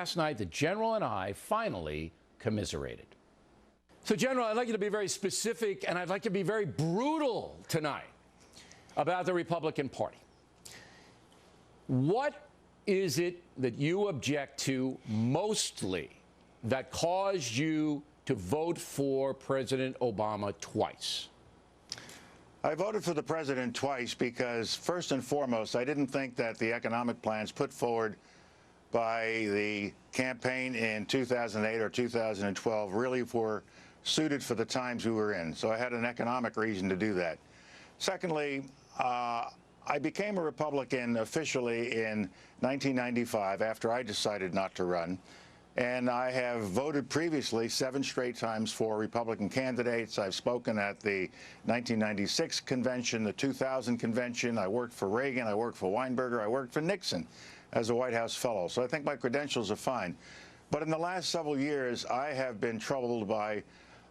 Last night, the General and I finally commiserated. So, General, I'd like you to be very specific, and I'd like to be very brutal tonight about the Republican Party. What is it that you object to mostly that caused you to vote for President Obama twice? I voted for the president twice because, first and foremost, I didn't think that the economic plans put forward by the campaign in 2008 or 2012 really were suited for the times we were in. So I had an economic reason to do that. Secondly, I became a Republican officially in 1995 after I decided not to run. And I have voted previously 7 straight times for Republican candidates. I've spoken at the 1996 convention, the 2000 convention. I worked for Reagan. I worked for Weinberger. I worked for Nixon as a White House fellow. So I think my credentials are fine. But in the last several years, I have been troubled by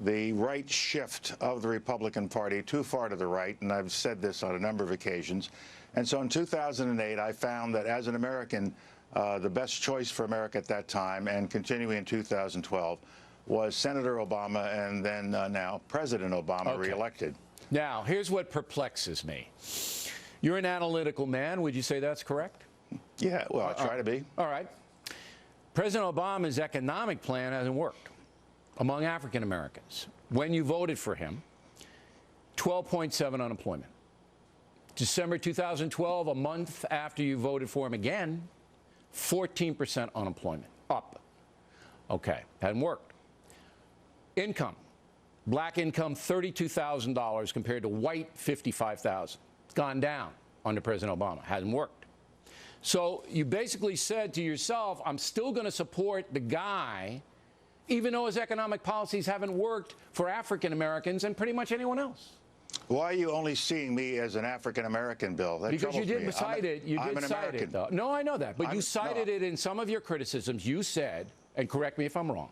the right shift of the Republican Party too far to the right, and I've said this on a number of occasions. And so in 2008, I found that as an American, the best choice for America at that time, and continuing in 2012, was Senator Obama and then now President Obama reelected. Now, here's what perplexes me. You're an analytical man. Would you say that's correct? Yeah, well, I try to be. All right. President Obama's economic plan hasn't worked among African Americans. When you voted for him, 12.7 unemployment. December 2012, a month after you voted for him again, 14% unemployment, up. Okay, hadn't worked. Income, black income, $32,000 compared to white, $55,000. Gone down under President Obama, hasn't worked. So you basically said to yourself, I'm still going to support the guy, even though his economic policies haven't worked for African Americans and pretty much anyone else. Why are you only seeing me as an African-American, Bill? That because you did me. cite it. You did cite it, though. No, I know that. But you cited it in some of your criticisms. You said, and correct me if I'm wrong,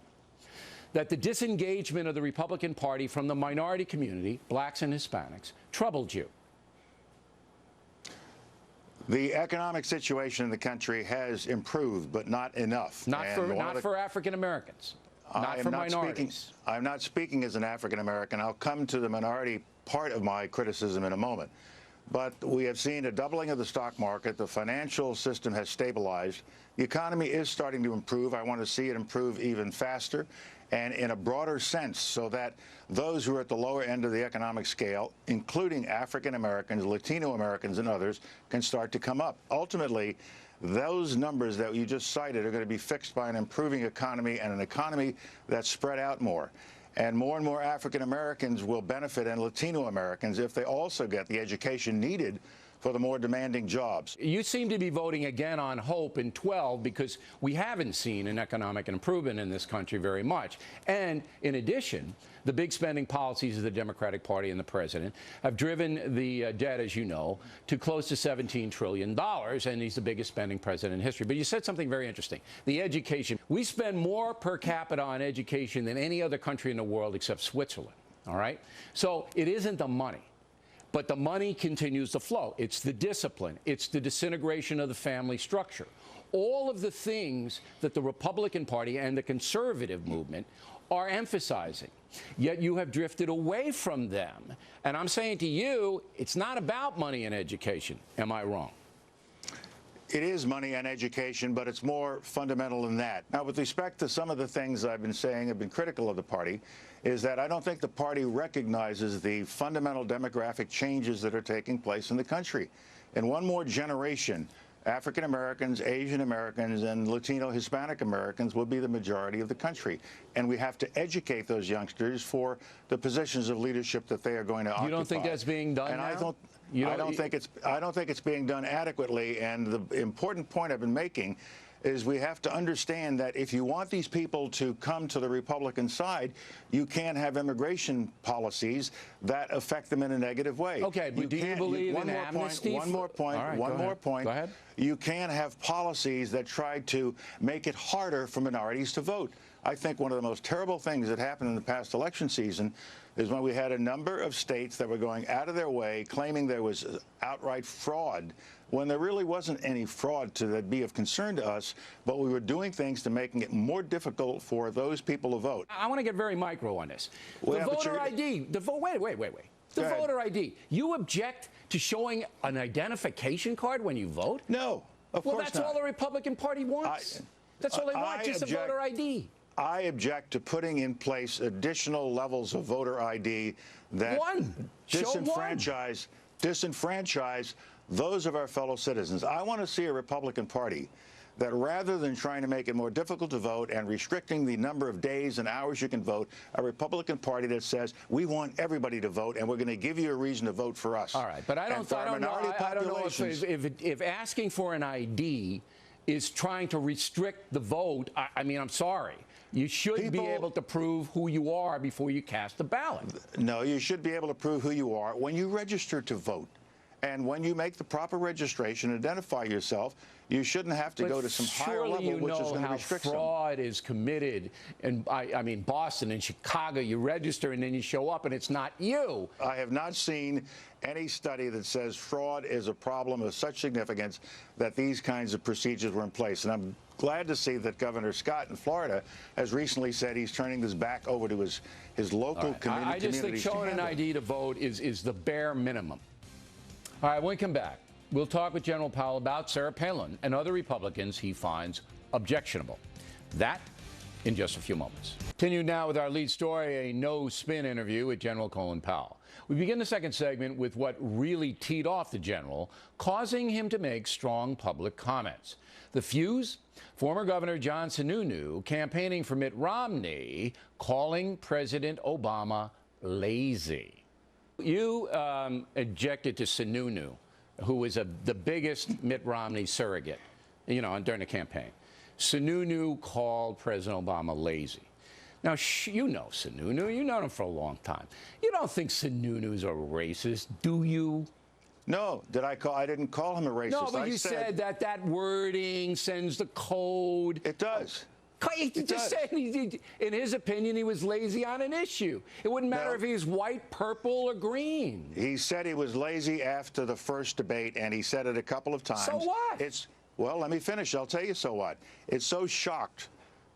that the disengagement of the Republican Party from the minority community, blacks and Hispanics, troubled you. The economic situation in the country has improved, but not enough. Not for African Americans. Not for minorities. I'm not speaking as an African American. I'll come to the minority part of my criticism in a moment. But we have seen a doubling of the stock market. The financial system has stabilized. The economy is starting to improve. I want to see it improve even faster and in a broader sense so that those who are at the lower end of the economic scale, including African Americans, Latino Americans, and others, can start to come up. Ultimately, those numbers that you just cited are going to be fixed by an improving economy and an economy that's spread out more. And more African Americans will benefit, and Latino Americans, if they also get the education needed for the more demanding jobs. You seem to be voting again on hope in 12 because we haven't seen an economic improvement in this country very much. And in addition, the big spending policies of the Democratic Party and the president have driven the debt, as you know, to close to $17 trillion, and he's the biggest spending president in history. But you said something very interesting. The education. We spend more per capita on education than any other country in the world except Switzerland, all right? So it isn't the money. But the money continues to flow. It's the discipline. It's the disintegration of the family structure. All of the things that the Republican Party and the conservative movement are emphasizing. Yet you have drifted away from them. And I'm saying to you, it's not about money and education. Am I wrong? It is money and education, but it's more fundamental than that. Now, with respect to some of the things I've been saying, I've been critical of the party, is that I don't think the party recognizes the fundamental demographic changes that are taking place in the country. In one more generation, African Americans, Asian Americans, and Latino Hispanic Americans will be the majority of the country. And we have to educate those youngsters for the positions of leadership that they are going to occupy. You don't think that's being done and now? I don't think it's being done adequately. And the important point I've been making is we have to understand that if you want these people to come to the Republican side, you can't have immigration policies that affect them in a negative way. Okay, but do you believe in amnesty? One more point. Go ahead. You can't have policies that try to make it harder for minorities to vote. I think one of the most terrible things that happened in the past election season is when we had a number of states that were going out of their way claiming there was outright fraud when there really wasn't any fraud to be of concern to us, but we were doing things to making it more difficult for those people to vote. I want to get very micro on this. Well, The voter ID, wait. The voter ID. You object to showing an identification card when you vote? No, of course not. Well, that's all the Republican Party wants. That's all they want, just a voter ID. I object to putting in place additional levels of voter ID that disenfranchise those of our fellow citizens. I want to see a Republican Party that, rather than trying to make it more difficult to vote and restricting the number of days and hours you can vote, a Republican Party that says, we want everybody to vote and we're going to give you a reason to vote for us. All right, but I don't know if asking for an ID is trying to restrict the vote. I mean, I'm sorry. You should be able to prove who you are before you cast the ballot. No, you should be able to prove who you are when you register to vote. And when you make the proper registration, identify yourself, you shouldn't have to go to some higher level, which is going to restrict some. Fraud is committed. And I mean, Boston and Chicago, you register and then you show up and it's not you. I have not seen any study that says fraud is a problem of such significance that these kinds of procedures were in place. And I'm glad to see that Governor Scott in Florida has recently said he's turning this back over to his local community. I just think showing an ID to vote is the bare minimum. All right, when we come back, we'll talk with General Powell about Sarah Palin and other Republicans he finds objectionable. That in just a few moments. Continue now with our lead story, a no-spin interview with General Colin Powell. We begin the second segment with what really teed off the general, causing him to make strong public comments. The fuse? Former Governor John Sununu campaigning for Mitt Romney, calling President Obama lazy. You objected to Sununu, who was the biggest Mitt Romney surrogate, during the campaign. Sununu called President Obama lazy. Now, you know Sununu. You've known him for a long time. You don't think Sununu's a racist, do you? No. I didn't call him a racist. No, but you said that wording sends the code. It does. He just said, in his opinion, he was lazy on an issue. It wouldn't matter if he was white, purple, or green. He said he was lazy after the first debate, and he said it a couple of times. So what? Well, let me finish. I'll tell you so what. It so shocked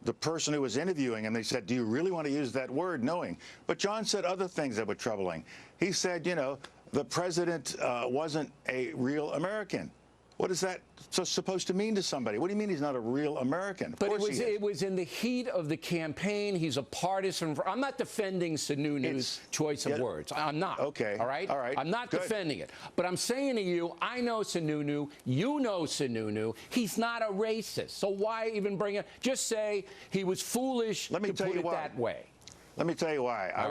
the person who was interviewing him. They said, do you really want to use that word, knowing? But John said other things that were troubling. He said, the president wasn't a real American. What is that supposed to mean to somebody? What do you mean he's not a real American? But it was in the heat of the campaign. He's a partisan. I'm not defending Sununu's choice of words. I'm not. Okay. All right? All right. I'm not defending it. But I'm saying to you, I know Sununu. You know Sununu. He's not a racist. So why even bring it? Just say he was foolish to put it that way. Let me tell you why. I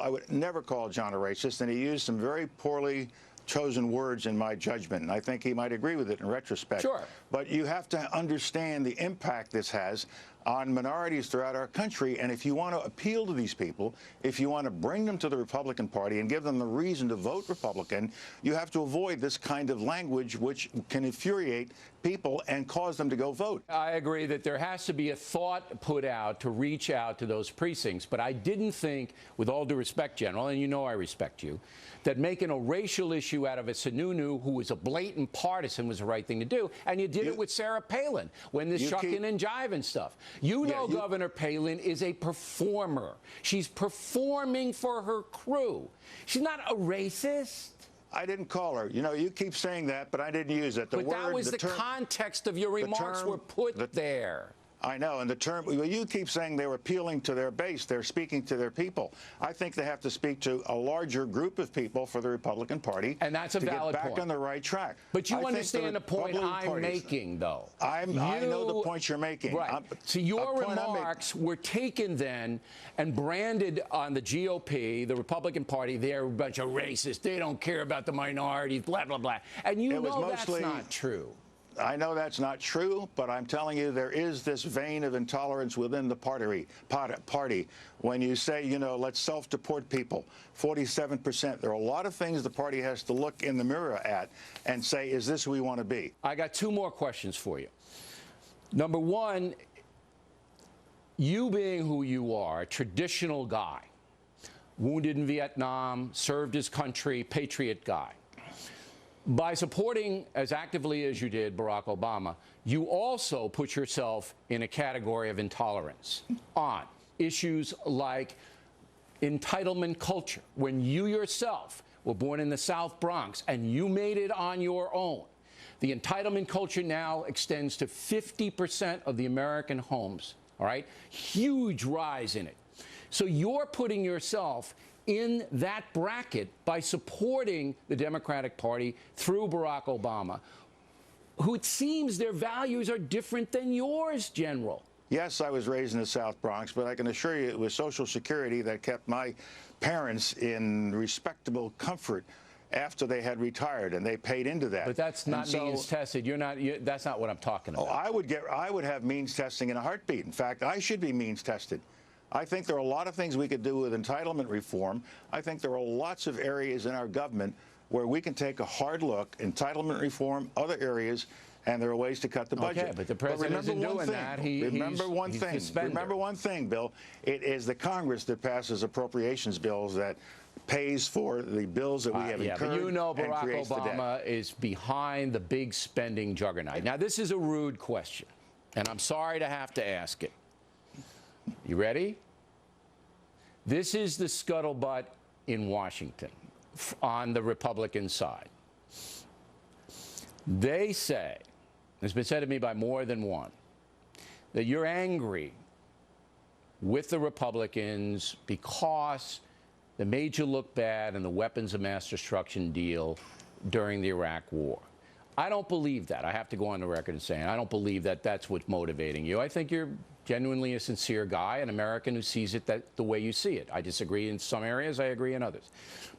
would never call John a racist, and he used some very poorly chosen words in my judgment, and I think he might agree with it in retrospect. Sure. But you have to understand the impact this has on minorities throughout our country, and if you want to appeal to these people, if you want to bring them to the Republican Party and give them the reason to vote Republican, you have to avoid this kind of language which can infuriate people and cause them to go vote. I agree that there has to be a thought put out to reach out to those precincts, but I didn't think, with all due respect, General, and you know I respect you, that making a racial issue out of a Sununu, who was a blatant partisan, was the right thing to do, and you did it with Sarah Palin, when this shucking and jiving stuff. Governor Palin is a performer. She's performing for her crew. She's not a racist. I didn't call her. You keep saying that, but I didn't use it. But that was the context of your remarks were put there. I know, and the term, you keep saying they were appealing to their base, they're speaking to their people. I think they have to speak to a larger group of people for the Republican Party. And that's a valid point. To get back on the right track. But you understand the point I'm making, though. I know the point you're making. Right. So your remarks were taken then and branded on the GOP, the Republican Party, they're a bunch of racists, they don't care about the minorities, blah, blah, blah. And that's not true. I know that's not true, but I'm telling you there is this vein of intolerance within the party. When you say, let's self-deport people, 47%. There are a lot of things the party has to look in the mirror at and say, is this who we want to be? I got two more questions for you. Number one, you being who you are, a traditional guy, wounded in Vietnam, served his country, patriot guy. By supporting as actively as you did Barack Obama, you also put yourself in a category of intolerance on issues like entitlement culture, when you yourself were born in the South Bronx and you made it on your own. The entitlement culture now extends to 50% of the American homes, all right? Huge rise in it. So you're putting yourself in that bracket by supporting the Democratic Party through Barack Obama, who it seems their values are different than yours, General. Yes, I was raised in the South Bronx, but I can assure you it was Social Security that kept my parents in respectable comfort after they had retired, and they paid into that. But that's not means tested. That's not what I'm talking about. Oh, I would have means testing in a heartbeat. In fact, I should be means tested. I think there are a lot of things we could do with entitlement reform. I think there are lots of areas in our government where we can take a hard look, entitlement reform, other areas, and there are ways to cut the budget. Okay, but the president isn't doing that. Remember one thing, Bill. It is the Congress that passes appropriations bills that pays for the bills that we have incurred. But you know and Barack creates the debt. Obama is behind the big spending juggernaut. Now, this is a rude question, and I'm sorry to have to ask it. You ready? This is the scuttlebutt in Washington on the Republican side. They say, it's been said to me by more than one, that you're angry with the Republicans because they made you look bad in the weapons of mass destruction deal during the Iraq War. I don't believe that. I have to go on the record and saying I don't believe that that's what's motivating you. I think you're genuinely a sincere guy, an American who sees it the way you see it. I disagree in some areas. I agree in others.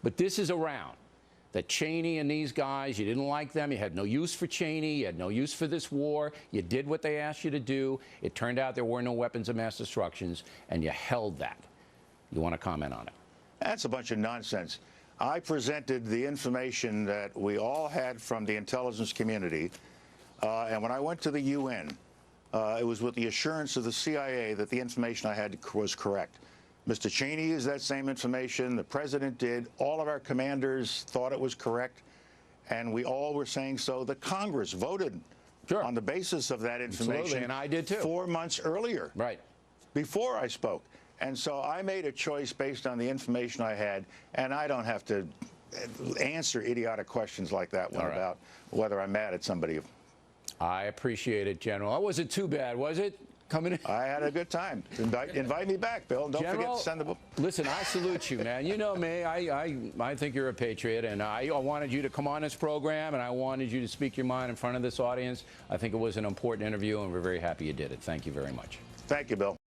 But this is around that Cheney and these guys, you didn't like them. You had no use for Cheney. You had no use for this war. You did what they asked you to do. It turned out there were no weapons of mass destructions, and you held that. You want to comment on it? That's a bunch of nonsense. I presented the information that we all had from the intelligence community, and when I went to the UN, it was with the assurance of the CIA that the information I had was correct. Mr. Cheney used that same information. The president did. All of our commanders thought it was correct, and we all were saying so. The Congress voted on the basis of that information. Absolutely, and I did too. 4 months earlier. Right. Before I spoke. And so I made a choice based on the information I had, and I don't have to answer idiotic questions like that one about whether I'm mad at somebody. I appreciate it, General. That wasn't too bad, was it? Coming in? I had a good time. Invite me back, Bill. Don't forget to send the book. Listen, I salute you, man. You know me. I think you're a patriot, and I wanted you to come on this program, and I wanted you to speak your mind in front of this audience. I think it was an important interview, and we're very happy you did it. Thank you very much. Thank you, Bill.